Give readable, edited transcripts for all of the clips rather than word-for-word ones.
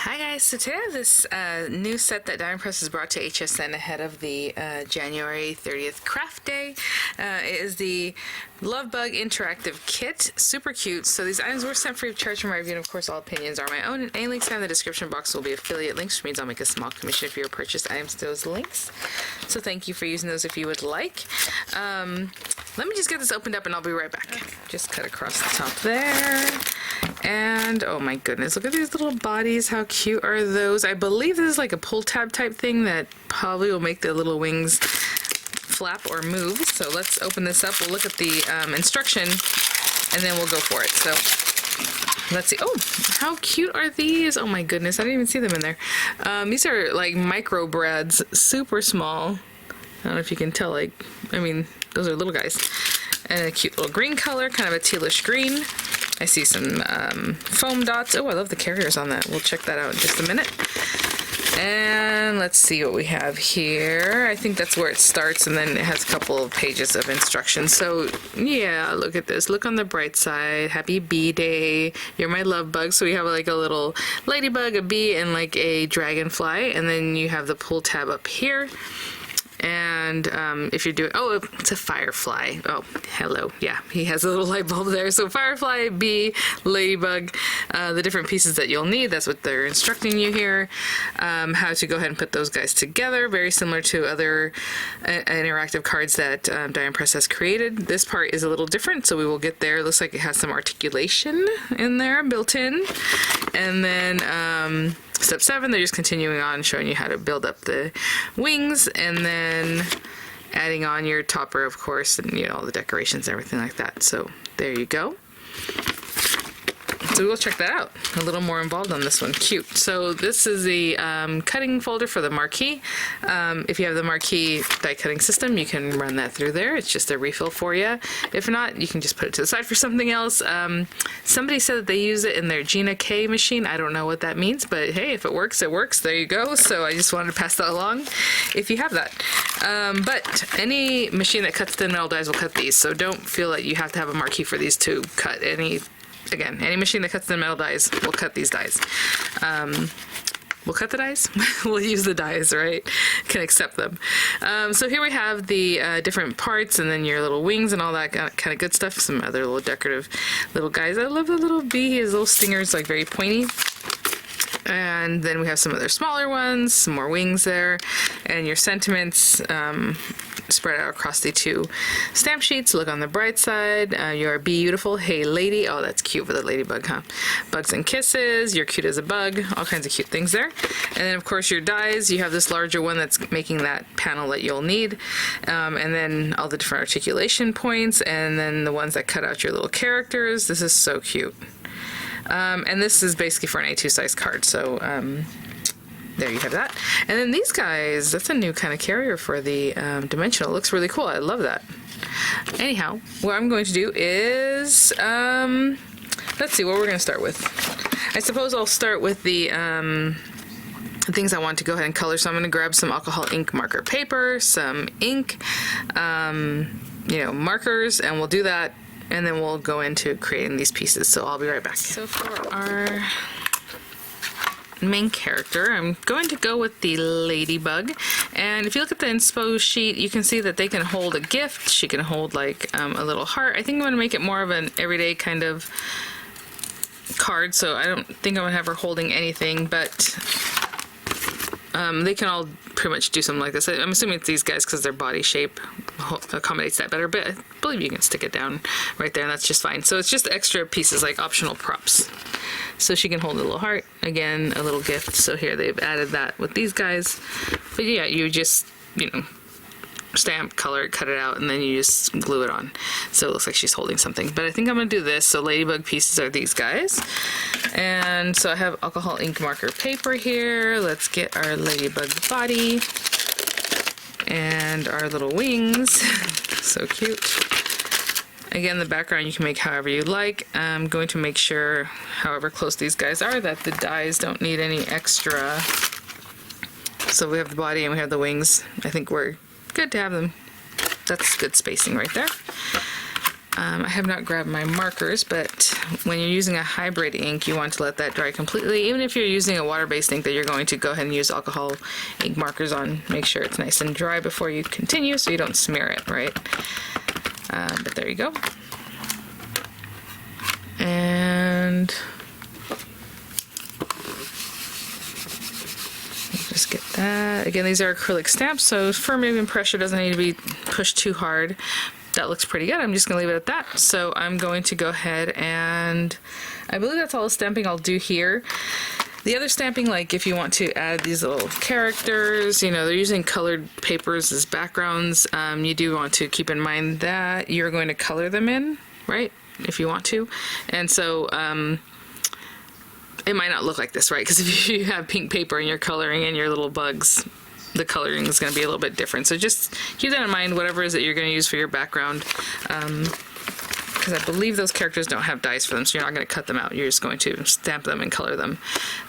Hi guys, so today I have this new set that Diamond Press has brought to HSN ahead of the January 30th craft day. It is the Ladybug Interactive Kit. Super cute. So these items were sent free of charge from my review, and of course all opinions are my own. And any links in the description box will be affiliate links, which means I'll make a small commission for your purchased items to those links. So thank you for using those if you would like. Let me just get this opened up and I'll be right back. Just cut across the top there. And oh my goodness, look at these little bodies. How cute are those? I believe this is like a pull tab type thing that probably will make the little wings flap or move. So let's open this up. We'll look at the instruction and then we'll go for it. So let's see. Oh, how cute are these? Oh my goodness, I didn't even see them in there. These are like micro brads, super small. I don't know if you can tell, like, I mean, those are little guys. And a cute little green color, kind of a tealish green. I see some foam dots. Oh, I love the carriers on that. We'll check that out in just a minute. And let's see what we have here. I think that's where it starts, and then it has a couple of pages of instructions. So yeah, look at this. Look on the bright side. Happy bee day. You're my love bug. So we have like a little ladybug, a bee, and like a dragonfly. And then you have the pull tab up here. And if you're doing, oh, it's a firefly. Oh, hello. Yeah, he has a little light bulb there. So firefly, bee, ladybug, the different pieces that you'll need. That's what they're instructing you here. How to go ahead and put those guys together. Very similar to other interactive cards that Diamond Press has created. This part is a little different, so we will get there. It looks like it has some articulation in there built in. And then step 7, they're just continuing on showing you how to build up the wings, and then adding on your topper, of course, and you know, all the decorations and everything like that. So there you go. So we'll check that out. A little more involved on this one. Cute. So this is the cutting folder for the marquee. If you have the marquee die cutting system, you can run that through there. It's just a refill for you. If not, you can just put it to the side for something else. Somebody said that they use it in their Gina K machine. I don't know what that means, but hey, if it works, it works. There you go. So I just wanted to pass that along if you have that. But any machine that cuts thin metal dies will cut these. So don't feel like you have to have a marquee for these to cut any. Again, any machine that cuts the metal dies will cut these dies. We'll cut the dies? We'll use the dies, right? Can accept them. So here we have the different parts, and then your little wings and all that kind of good stuff. Some other little decorative little guys. I love the little bee. His little stinger's like very pointy. And then we have some other smaller ones, some more wings there, and your sentiments spread out across the 2 stamp sheets. Look on the bright side. You're beautiful. Hey lady. Oh, that's cute with a ladybug, huh? Bugs and kisses. You're cute as a bug. All kinds of cute things there. And then of course your dies. You have this larger one that's making that panel that you'll need. And then all the different articulation points, and then the ones that cut out your little characters. This is so cute. And this is basically for an A2 size card, so there you have that. And then these guys, that's a new kind of carrier for the dimensional. It looks really cool. I love that. Anyhow, what I'm going to do is, let's see what we're going to start with. I suppose I'll start with the things I want to go ahead and color. So I'm going to grab some alcohol ink marker paper, some ink, you know, markers, and we'll do that. And then we'll go into creating these pieces. So I'll be right back. So for our main character, I'm going to go with the ladybug. And if you look at the inspo sheet, you can see that they can hold a gift. She can hold like a little heart. I think I'm going to make it more of an everyday kind of card. So I don't think I'm going to have her holding anything, but they can all pretty much do something like this. I'm assuming it's these guys because their body shape accommodates that better, but I believe you can stick it down right there and that's just fine. So it's just extra pieces, like optional props. So she can hold a little heart, again, a little gift. So here they've added that with these guys. But yeah, you just, you know, stamp, color it, cut it out, and then you just glue it on. So it looks like she's holding something. But I think I'm going to do this. So ladybug pieces are these guys. And so I have alcohol ink marker paper here. Let's get our ladybug body and our little wings. So cute. Again, the background you can make however you like. I'm going to make sure, however close these guys are, that the dies don't need any extra. So we have the body and we have the wings. I think we're good to have them. That's good spacing right there. I have not grabbed my markers, but when you're using a hybrid ink, you want to let that dry completely. Even if you're using a water-based ink that you're going to go ahead and use alcohol ink markers on, make sure it's nice and dry before you continue so you don't smear it, right? But there you go. And just get that. Again, these are acrylic stamps, so firm and pressure doesn't need to be pushed too hard. That looks pretty good. I'm just gonna leave it at that. So I'm going to go ahead and I believe that's all the stamping I'll do here. The other stamping, like if you want to add these little characters, you know, they're using colored papers as backgrounds. You do want to keep in mind that you're going to color them in, right? If you want to. And so it might not look like this, right? Because if you have pink paper and you're coloring in your little bugs, the coloring is going to be a little bit different. So just keep that in mind, whatever it is that you're going to use for your background. Because I believe those characters don't have dies for them, so you're not going to cut them out. You're just going to stamp them and color them.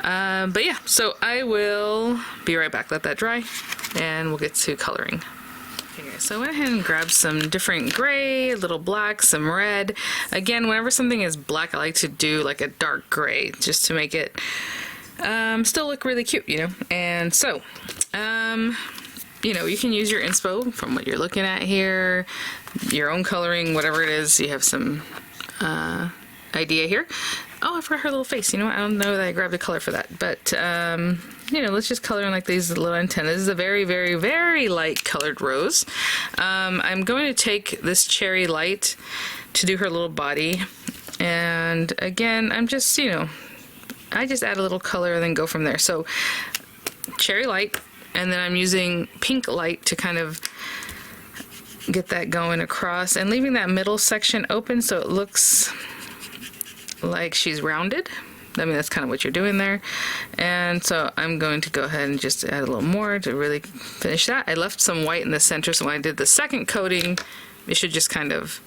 But yeah, so I will be right back. Let that dry, and we'll get to coloring. Okay, so I went ahead and grabbed some different gray, a little black, some red. Again, whenever something is black, I like to do like a dark gray just to make it still look really cute, you know. And so, you know, you can use your inspo from what you're looking at here, your own coloring, whatever it is. You have some idea here. Oh, I forgot her little face. You know what? I don't know that I grabbed a color for that, but you know, let's just color in like these little antennas. This is a very, very, very light colored rose. I'm going to take this cherry light to do her little body, and again, I'm just, you know, I just add a little color and then go from there. So cherry light, and then I'm using pink light to kind of get that going across and leaving that middle section open so it looks like she's rounded. I mean, that's kind of what you're doing there. And so I'm going to go ahead and just add a little more to really finish that. I left some white in the center, so when I did the second coating, it should just kind of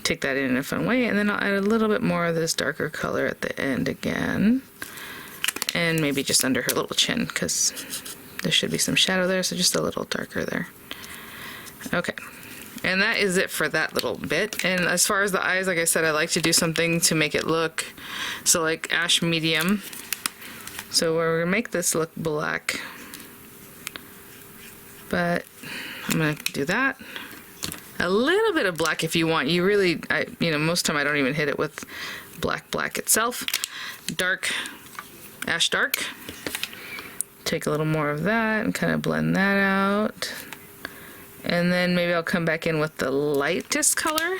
take that in a fun way. And then I'll add a little bit more of this darker color at the end again. And maybe just under her little chin, because there should be some shadow there, so just a little darker there. Okay. And that is it for that little bit. And as far as the eyes, like I said, I like to do something to make it look, so like ash medium. So we're gonna make this look black, but I'm gonna do that. A little bit of black if you want. You really, you know, most of the time I don't even hit it with black itself. Dark, ash dark. Take a little more of that and kind of blend that out. And then maybe I'll come back in with the lightest color.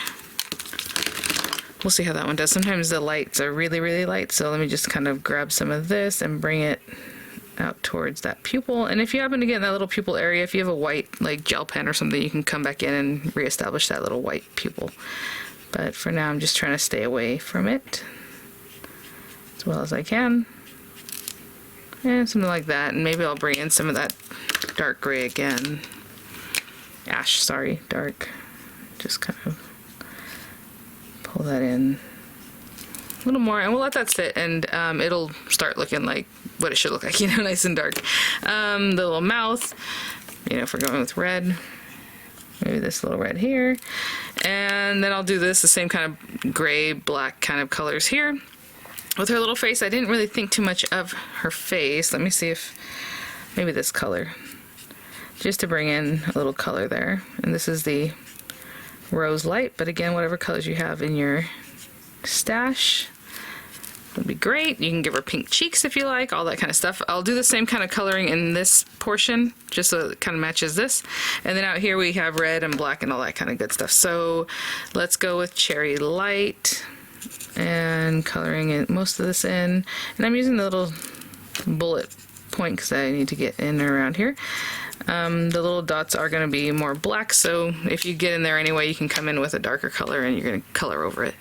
We'll see how that one does. Sometimes the lights are really, really light, so let me just kind of grab some of this and bring it out towards that pupil. And if you happen to get in that little pupil area, if you have a white like gel pen or something, you can come back in and reestablish that little white pupil. But for now, I'm just trying to stay away from it as well as I can. And something like that, and maybe I'll bring in some of that dark gray again. Ash, sorry, dark. Just kind of pull that in a little more, and we'll let that sit, and it'll start looking like what it should look like, you know, nice and dark. The little mouth, you know, if we're going with red, maybe this little red here, and then I'll do this, the same kind of gray, black kind of colors here. With her little face, I didn't really think too much of her face. Let me see if maybe this color, just to bring in a little color there. And this is the rose light, but again, whatever colors you have in your stash would be great. You can give her pink cheeks if you like, all that kind of stuff. I'll do the same kind of coloring in this portion, just so it kind of matches this. And then out here we have red and black and all that kind of good stuff. So let's go with cherry light and coloring it, most of this in. And I'm using the little bullet point because I need to get in around here. The little dots are going to be more black, so if you get in there anyway, you can come in with a darker color and you're going to color over it.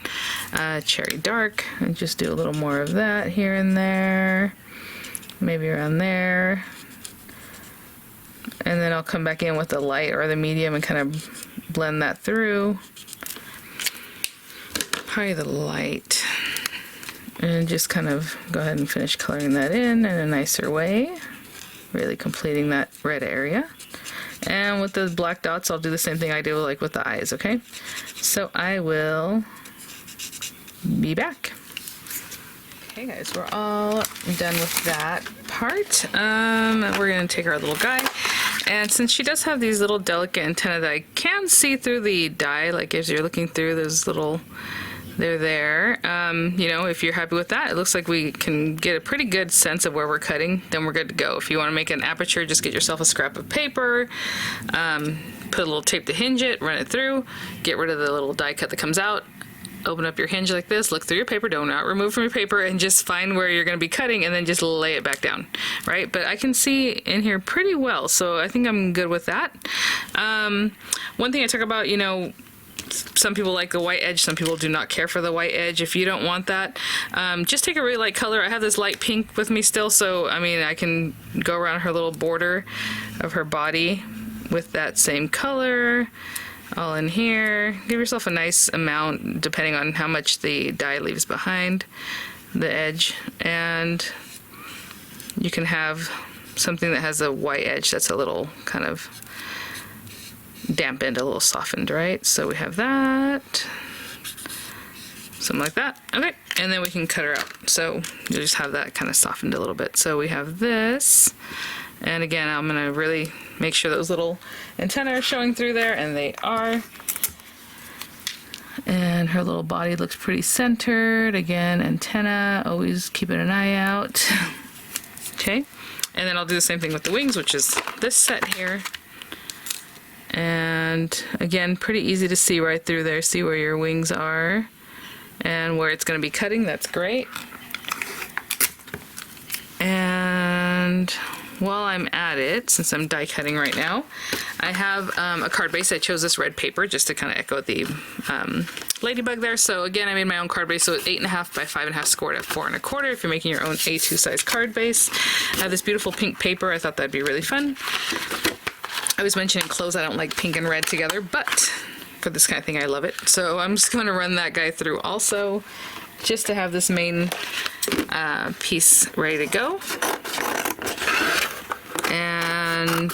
Cherry dark, and just do a little more of that here and there, maybe around there. And then I'll come back in with the light or the medium and kind of blend that through. Probably the light. And just kind of go ahead and finish coloring that in a nicer way. Really completing that red area. And with the black dots, I'll do the same thing I do like with the eyes, okay? So I will be back. Okay guys, we're all done with that part. We're gonna take our little guy. And since she does have these little delicate antennae that I can see through the die, like as you're looking through those little, they're there. You know, if you're happy with that, it looks like we can get a pretty good sense of where we're cutting, then we're good to go. If you want to make an aperture, just get yourself a scrap of paper, put a little tape to hinge it, run it through, get rid of the little die cut that comes out, open up your hinge like this, look through your paper, don't not remove from your paper, and just find where you're going to be cutting and then just lay it back down, right? But I can see in here pretty well, so I think I'm good with that. One thing I talk about, you know, some people like the white edge, some people do not care for the white edge. If you don't want that, just take a really light color. I have this light pink with me still, so I mean I can go around her little border of her body with that same color all in here. Give yourself a nice amount depending on how much the die leaves behind the edge, and you can have something that has a white edge that's a little kind of dampened, a little softened, right? So we have that, something like that. Okay, and then we can cut her out. So you just have that kind of softened a little bit. So we have this, and again, I'm gonna really make sure those little antennae are showing through there, and they are. And her little body looks pretty centered. Again, antenna, always keeping an eye out. Okay, and then I'll do the same thing with the wings, which is this set here. And again, pretty easy to see right through there, see where your wings are and where it's going to be cutting. That's great. And while I'm at it, since I'm die cutting right now, I have a card base. I chose this red paper just to kind of echo the ladybug there. So again, I made my own card base, so it's 8.5 by 5.5 scored at 4.25 if you're making your own A2 size card base. I have this beautiful pink paper. I thought that'd be really fun. I was mentioning clothes, I don't like pink and red together, but for this kind of thing I love it. So I'm just going to run that guy through also, just to have this main piece ready to go. And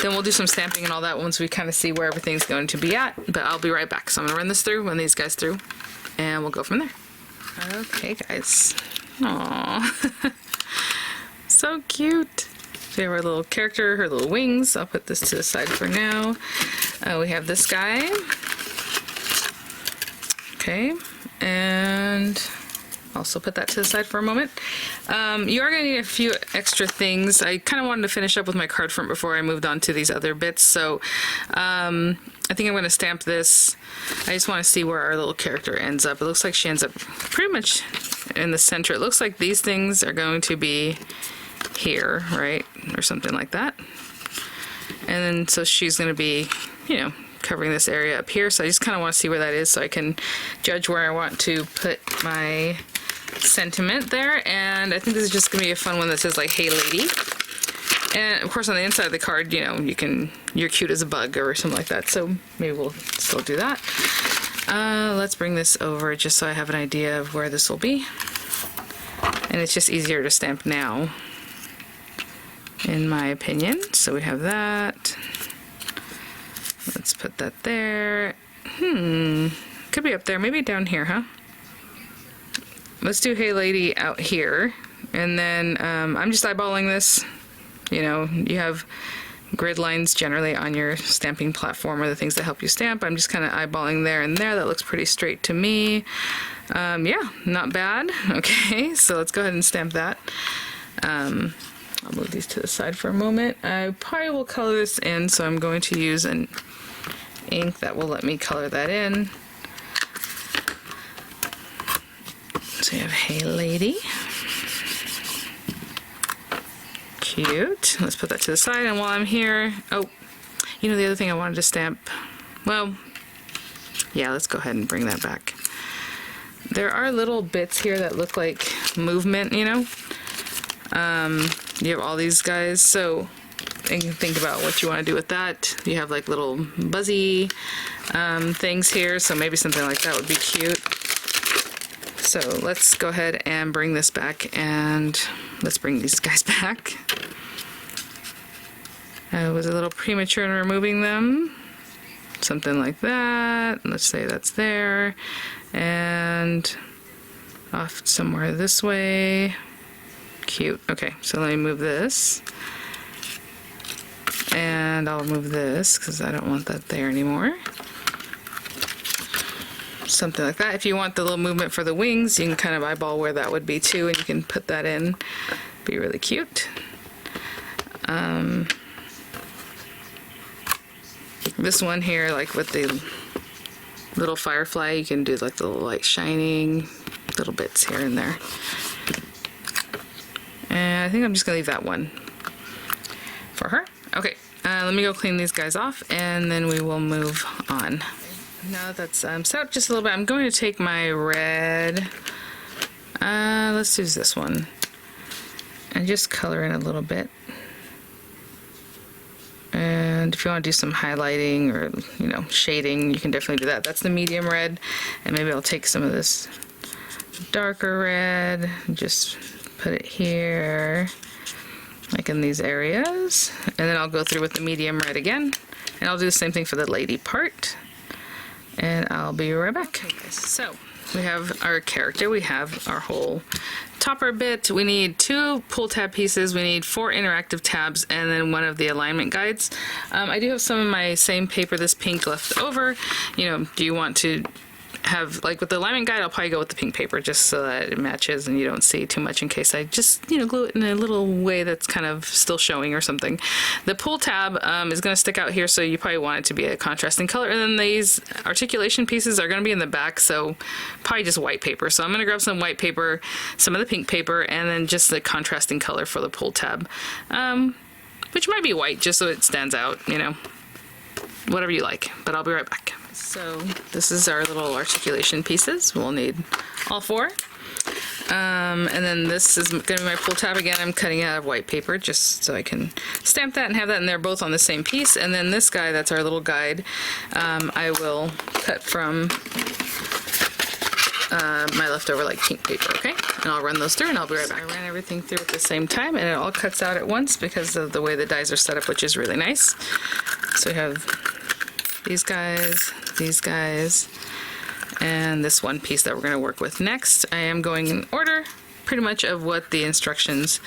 then we'll do some stamping and all that once we kind of see where everything's going to be at, but I'll be right back. So I'm going to run this through, run these guys through, and we'll go from there. Okay guys. Aww. So cute. We have our little character, her little wings. I'll put this to the side for now. We have this guy. Okay, and also put that to the side for a moment. You are going to need a few extra things. I kind of wanted to finish up with my card front before I moved on to these other bits. So I think I'm going to stamp this. I just want to see where our little character ends up. It looks like she ends up pretty much in the center. It looks like these things are going to be here, right, or something like that. And then so she's going to be, you know, covering this area up here. So I just kind of want to see where that is so I can judge where I want to put my sentiment there. And I think this is just going to be a fun one that says like, "Hey lady." And of course on the inside of the card, you know, you're cute as a bug or something like that. So maybe we'll still do that. Let's bring this over just so I have an idea of where this will be. And it's just easier to stamp now, in my opinion. So we have that. Let's put that there. Could be up there, maybe down here, huh? Let's do "Hey lady" out here. And then I'm just eyeballing this. You know, you have grid lines generally on your stamping platform or the things that help you stamp. I'm just kind of eyeballing there and there. That looks pretty straight to me. Yeah, not bad. Okay, so let's go ahead and stamp that. I'll move these to the side for a moment. I probably will color this in, so I'm going to use an ink that will let me color that in. So you have "Hey lady." Cute. Let's put that to the side, and while I'm here, oh, you know the other thing I wanted to stamp, well, yeah, let's go ahead and bring that back. There are little bits here that look like movement, you know. You have all these guys, so you can think about what you want to do with that. You have like little buzzy things here, so maybe something like that would be cute. So let's go ahead and bring this back, and let's bring these guys back. I was a little premature in removing them. Something like that. Let's say that's there. And off somewhere this way. Cute. Okay, so let me move this. And I'll move this because I don't want that there anymore. Something like that. If you want the little movement for the wings, you can kind of eyeball where that would be too, and you can put that in. Be really cute. This one here, like with the little firefly, you can do like the little light shining little bits here and there. And I think I'm just gonna leave that one for her. Okay, let me go clean these guys off and then we will move on. Now that's set up just a little bit, I'm going to take my red, let's use this one, and just color in a little bit. And if you want to do some highlighting or, you know, shading, you can definitely do that. That's the medium red, and maybe I'll take some of this darker red and just put it here, like in these areas, and then I'll go through with the medium red again, and I'll do the same thing for the lady part, and I'll be right back. Okay, guys, so we have our character, we have our whole topper bit, we need 2 pull tab pieces, we need 4 interactive tabs, and then 1 of the alignment guides. I do have some of my same paper, this pink, left over. You know, do you want to have, like with the alignment guide, I'll probably go with the pink paper just so that it matches and you don't see too much in case I just, you know, glue it in a little way that's kind of still showing or something. The pull tab is going to stick out here, so you probably want it to be a contrasting color, and then these articulation pieces are going to be in the back, so probably just white paper. So I'm going to grab some white paper, some of the pink paper, and then just the contrasting color for the pull tab, which might be white just so it stands out, you know, whatever you like, but I'll be right back. So this is our little articulation pieces. We'll need all 4. And then this is going to be my pull tab again. I'm cutting out of white paper just so I can stamp that and have that, and they're both on the same piece. And then this guy, that's our little guide, I will cut from my leftover like pink paper, okay? And I'll run those through and I'll be right back. I ran everything through at the same time and it all cuts out at once because of the way the dies are set up, which is really nice. So we have these guys, and this one piece that we're going to work with next. I am going in order pretty much of what the instructions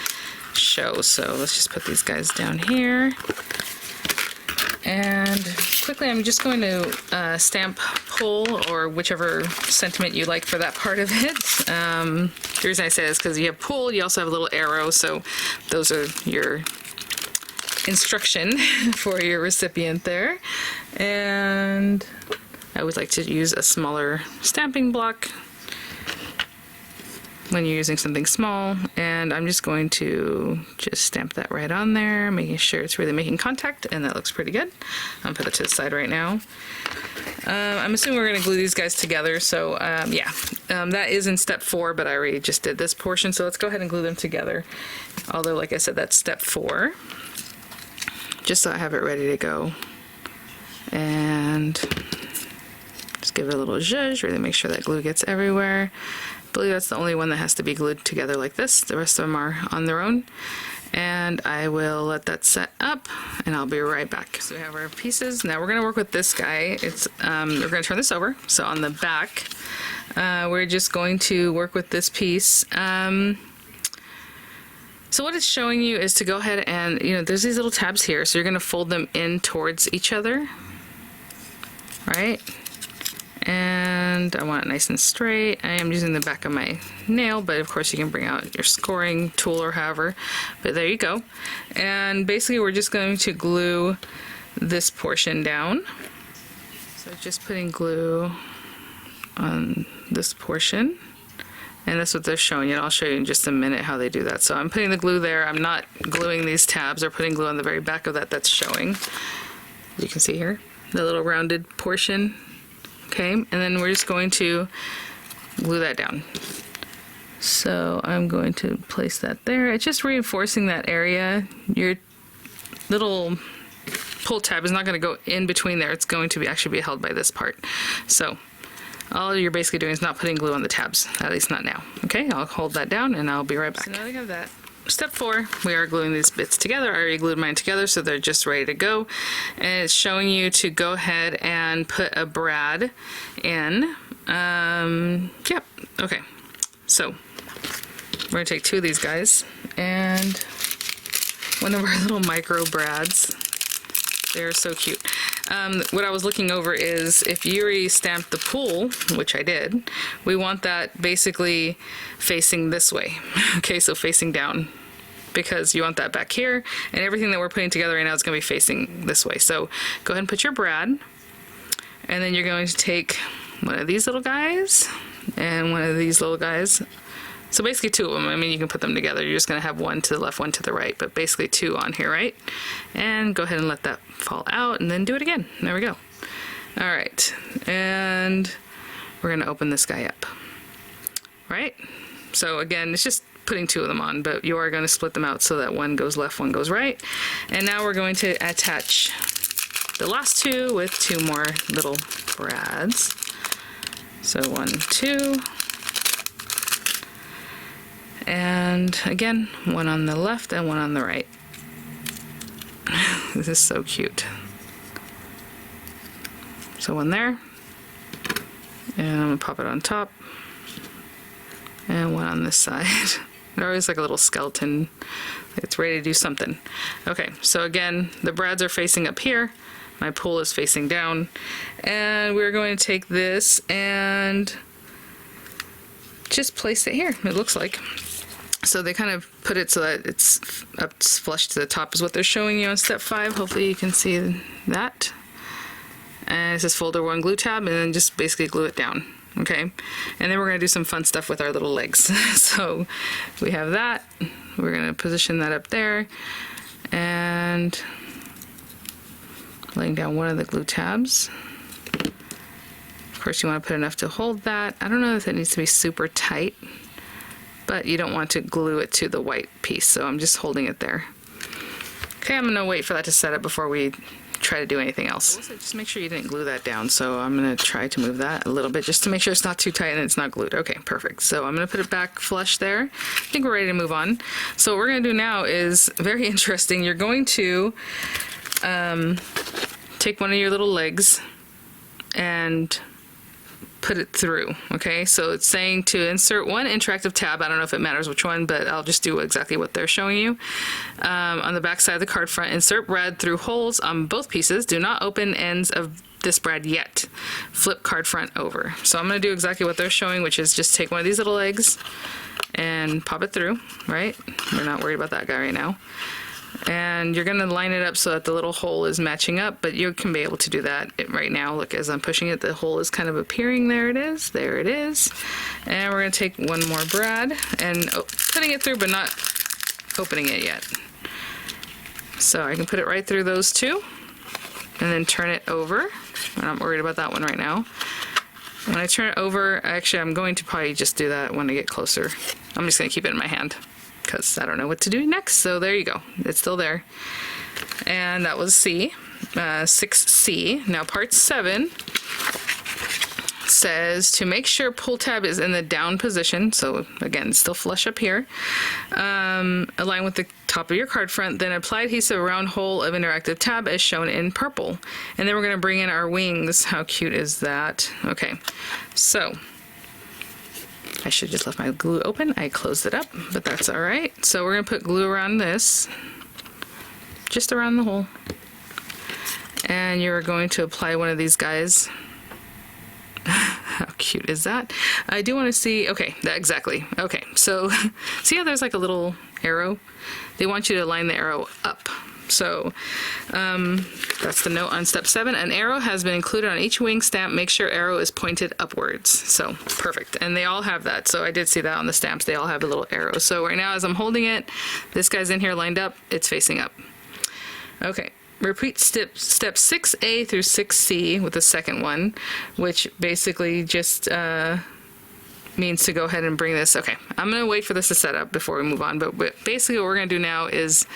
show. So let's just put these guys down here. And quickly, I'm just going to stamp pull, or whichever sentiment you like for that part of it. The reason I say this is because you have pull, you also have a little arrow, so those are your instruction for your recipient there. And I would like to use a smaller stamping block when you're using something small, and I'm just going to just stamp that right on there, making sure it's really making contact, and that looks pretty good. I'll put it to the side right now. I'm assuming we're going to glue these guys together, so yeah, that is in step 4, but I already just did this portion, so let's go ahead and glue them together. Although, like I said, that's step 4, just so I have it ready to go. And just give it a little zhuzh, really make sure that glue gets everywhere. I believe that's the only one that has to be glued together like this. The rest of them are on their own. And I will let that set up and I'll be right back. So we have our pieces. Now we're going to work with this guy. It's we're going to turn this over. So on the back, we're just going to work with this piece. So what it's showing you is to go ahead and, you know, there's these little tabs here. So you're going to fold them in towards each other. Right? And I want it nice and straight. I am using the back of my nail, but of course you can bring out your scoring tool or however. But there you go. And basically we're just going to glue this portion down. So just putting glue on this portion. And that's what they're showing you. I'll show you in just a minute how they do that. So I'm putting the glue there. I'm not gluing these tabs or putting glue on the very back of that. That's showing. You can see here, the little rounded portion. Okay, and then we're just going to glue that down. So I'm going to place that there. It's just reinforcing that area. Your little pull tab is not going to go in between there. It's going to be actually be held by this part. So all you're basically doing is not putting glue on the tabs, at least not now. Okay, I'll hold that down and I'll be right back. So now we have that step 4, we are gluing these bits together. I already glued mine together, so they're just ready to go. And it's showing you to go ahead and put a brad in. Yep, okay. So we're gonna take 2 of these guys and one of our little micro brads. They're so cute. What I was looking over is if you already stamped the pool, which I did, we want that basically facing this way. Okay, so facing down, because you want that back here, and everything that we're putting together right now is going to be facing this way. So go ahead and put your brad, and then you're going to take one of these little guys and one of these little guys. So basically 2 of them. I mean, you can put them together. You're just going to have one to the left, one to the right, but basically 2 on here, right? And go ahead and let that fall out, and then do it again. There we go. All right, and we're going to open this guy up, right? So again, it's just putting 2 of them on, but you are going to split them out so that one goes left, one goes right. And now we're going to attach the last 2 with 2 more little brads. So 1, 2. And again, one on the left and one on the right. This is so cute. So one there, and I'm gonna pop it on top, and one on this side. They're always like a little skeleton. It's ready to do something. Okay, so again, the brads are facing up here. My pool is facing down, and we're going to take this and just place it here. It looks like. So they kind of put it so that it's up flush to the top is what they're showing you on step 5. Hopefully you can see that. And it says folder 1 glue tab, and then just basically glue it down. Okay, and then we're going to do some fun stuff with our little legs. So we have that. We're going to position that up there, and laying down one of the glue tabs. Of course, you want to put enough to hold that. I don't know if it needs to be super tight, but you don't want to glue it to the white piece, so I'm just holding it there. Okay, I'm gonna wait for that to set up before we try to do anything else. Just make sure you didn't glue that down, so I'm gonna try to move that a little bit just to make sure it's not too tight and it's not glued. Okay, perfect. So I'm gonna put it back flush there. I think we're ready to move on. So what we're gonna do now is very interesting. You're going to take one of your little legs and put it through. Okay, so it's saying to insert one interactive tab. I don't know if it matters which one, but I'll just do exactly what they're showing you. On the back side of the card front, insert brad through holes on both pieces. Do not open ends of this brad yet. Flip card front over. So I'm going to do exactly what they're showing, which is just take one of these little legs and pop it through, right? We're not worried about that guy right now. And you're going to line it up so that the little hole is matching up, but you can be able to do that right now. Look, as I'm pushing it, the hole is kind of appearing. There it is. There it is. And we're going to take one more brad and putting it through, but not opening it yet. So I can put it right through those 2 and then turn it over. I'm not worried about that one right now. When I turn it over, actually, I'm going to probably just do that when I get closer. I'm just going to keep it in my hand, because I don't know what to do next. So there you go. It's still there. And that was C, 6C. Now part 7 says to make sure pull tab is in the down position. So again, still flush up here. Align with the top of your card front, then apply adhesive around hole of interactive tab as shown in purple. And then we're going to bring in our wings. How cute is that? Okay, so I should have just left my glue open. I closed it up, but that's all right. So we're gonna put glue around this, just around the hole. And you're going to apply one of these guys. How cute is that? I do want to see, okay, that exactly. Okay, so see how there's like a little arrow? They want you to line the arrow up. So that's the note on step 7. An arrow has been included on each wing stamp. Make sure arrow is pointed upwards. So perfect. And they all have that. So I did see that on the stamps. They all have a little arrow. So right now as I'm holding it, this guy's in here lined up. It's facing up. Okay. Repeat step 6A through 6C with the second one, which basically just means to go ahead and bring this. Okay, I'm going to wait for this to set up before we move on, but basically what we're going to do now is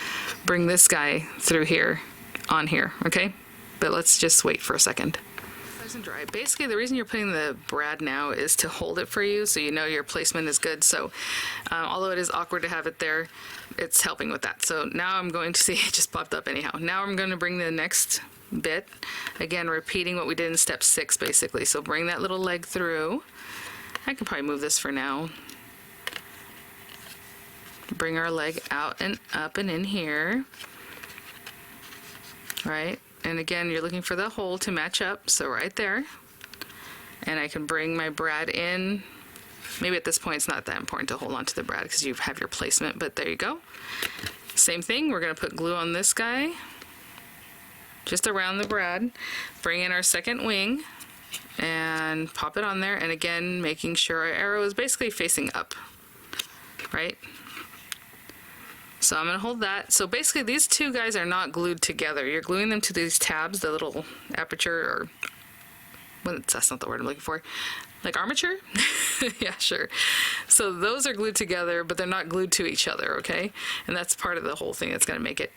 bring this guy through here, on here, okay? But let's just wait for a second. Nice and dry. Basically, the reason you're putting the brad now is to hold it for you, so you know your placement is good. So although it is awkward to have it there, it's helping with that. So now I'm going to see, it just popped up anyhow. Now I'm going to bring the next bit, again repeating what we did in step 6 basically. So bring that little leg through. I can probably move this for now. Bring our leg out and up and in here, right? And again, you're looking for the hole to match up, so right there. And I can bring my brad in. Maybe at this point it's not that important to hold on to the brad because you have your placement, but there you go. Same thing, we're gonna put glue on this guy, just around the brad. Bring in our second wing and pop it on there. And again, making sure our arrow is basically facing up, right? So I'm going to hold that. So basically these two guys are not glued together. You're gluing them to these tabs, the little aperture, or well, that's not the word I'm looking for. Like armature? Yeah, sure. So those are glued together, but they're not glued to each other, okay? And that's part of the whole thing that's going to make it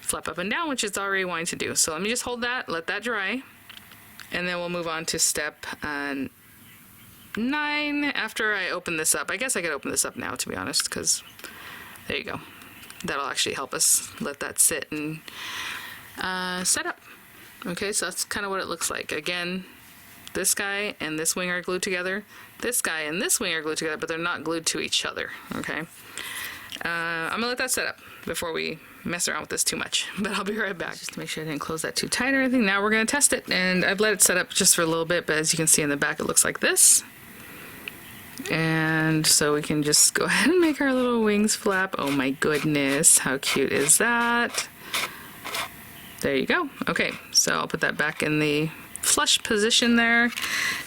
flap up and down, which it's already wanting to do. So let me just hold that, let that dry, and then we'll move on to step 9 after I open this up. I guess I could open this up now, to be honest, because there you go. That'll actually help us let that sit and set up. Okay, so that's kind of what it looks like. Again, this guy and this wing are glued together. This guy and this wing are glued together, but they're not glued to each other, okay? I'm gonna let that set up before we mess around with this too much, but I'll be right back. Just to make sure I didn't close that too tight or anything. Now we're gonna test it, and I've let it set up just for a little bit, but as you can see in the back, it looks like this. And so we can just go ahead and make our little wings flap. Oh my goodness, how cute is that? There you go. Okay, so I'll put that back in the flush position there.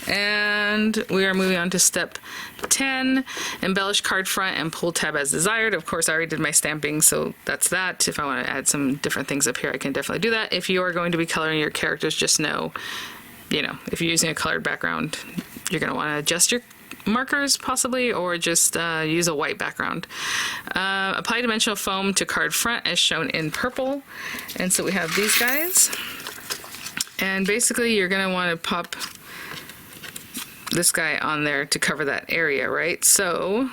And we are moving on to step 10, embellish card front and pull tab as desired. Of course, I already did my stamping, so that's that. If I want to add some different things up here, I can definitely do that. If you are going to be coloring your characters, just know, you know, if you're using a colored background, you're going to want to adjust your markers possibly, or just use a white background. Apply dimensional foam to card front as shown in purple. And so we have these guys, and basically you're going to want to pop this guy on there to cover that area, right? So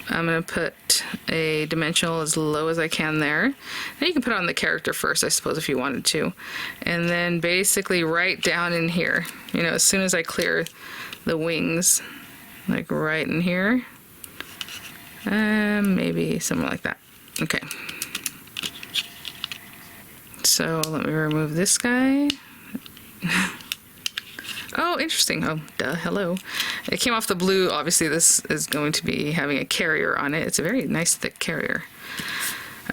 I'm going to put a dimensional as low as I can there. Now you can put it on the character first, I suppose, if you wanted to. And then basically right down in here, you know, as soon as I clear the wings, like right in here, maybe something like that. Okay, so let me remove this guy. Oh, interesting. Oh, duh, hello. It came off the blue. Obviously this is going to be having a carrier on it. It's a very nice thick carrier.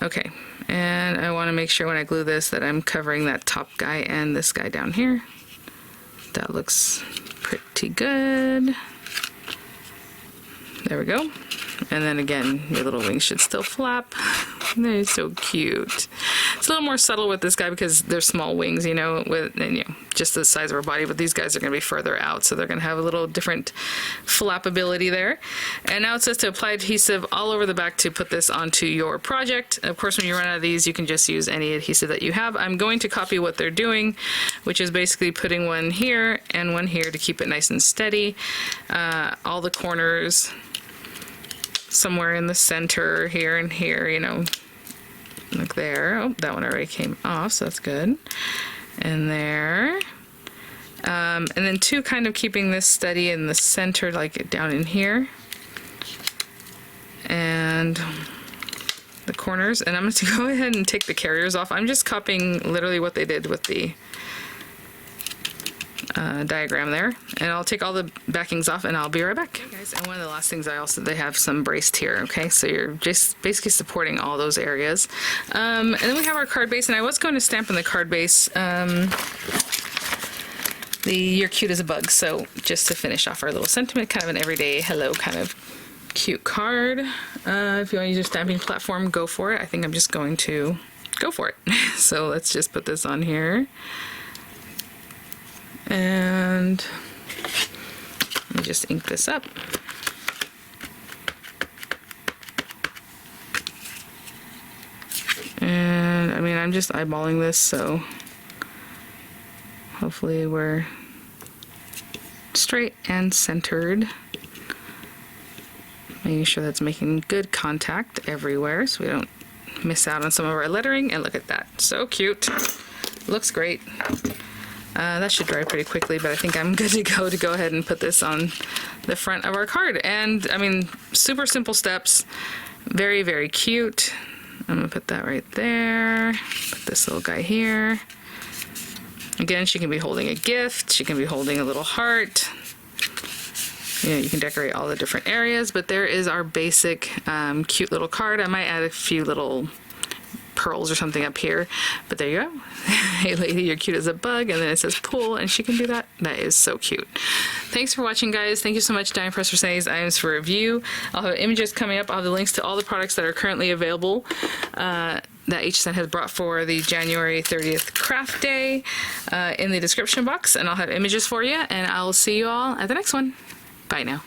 Okay, and I want to make sure when I glue this that I'm covering that top guy and this guy down here. That looks pretty good. There we go. And then again, your little wings should still flap. They're so cute. It's a little more subtle with this guy because they're small wings, you know, with, and, you know, just the size of our body, but these guys are going to be further out, so they're going to have a little different flappability there. And now it says to apply adhesive all over the back to put this onto your project. Of course, when you run out of these, you can just use any adhesive that you have. I'm going to copy what they're doing, which is basically putting one here and one here to keep it nice and steady. All the corners somewhere in the center, here and here, you know, like there. Oh, that one already came off, so that's good. And there. And then two, kind of keeping this steady in the center, like down in here. And the corners. And I'm going to go ahead and take the carriers off. I'm just copying literally what they did with the diagram there, and I'll take all the backings off and I'll be right back. Okay, guys, and one of the last things they have some braced here, okay, so you're just basically supporting all those areas. And then we have our card base, and I was going to stamp in the card base you're cute as a bug, so just to finish off our little sentiment, kind of an everyday hello kind of cute card. If you want to use your stamping platform, go for it. I think I'm just going to go for it. So let's just put this on here. And let me just ink this up. And I mean, I'm just eyeballing this, so hopefully we're straight and centered. Making sure that's making good contact everywhere so we don't miss out on some of our lettering. And look at that, so cute. Looks great. That should dry pretty quickly, but I think I'm good to go ahead and put this on the front of our card. And I mean, super simple steps, very, very cute. I'm gonna put that right there. Put this little guy here. Again, she can be holding a gift. She can be holding a little heart. You know, you can decorate all the different areas, but there is our basic cute little card. I might add a few little pearls or something up here, but there you go. Hey lady, you're cute as a bug, and then it says pool, and she can do that. That is so cute. Thanks for watching, guys. Thank you so much, Diamond Press, for sending these items for review. I'll have images coming up. I'll have the links to all the products that are currently available that HSN has brought for the January 30th craft day in the description box, and I'll have images for you, and I'll see you all at the next one. Bye now.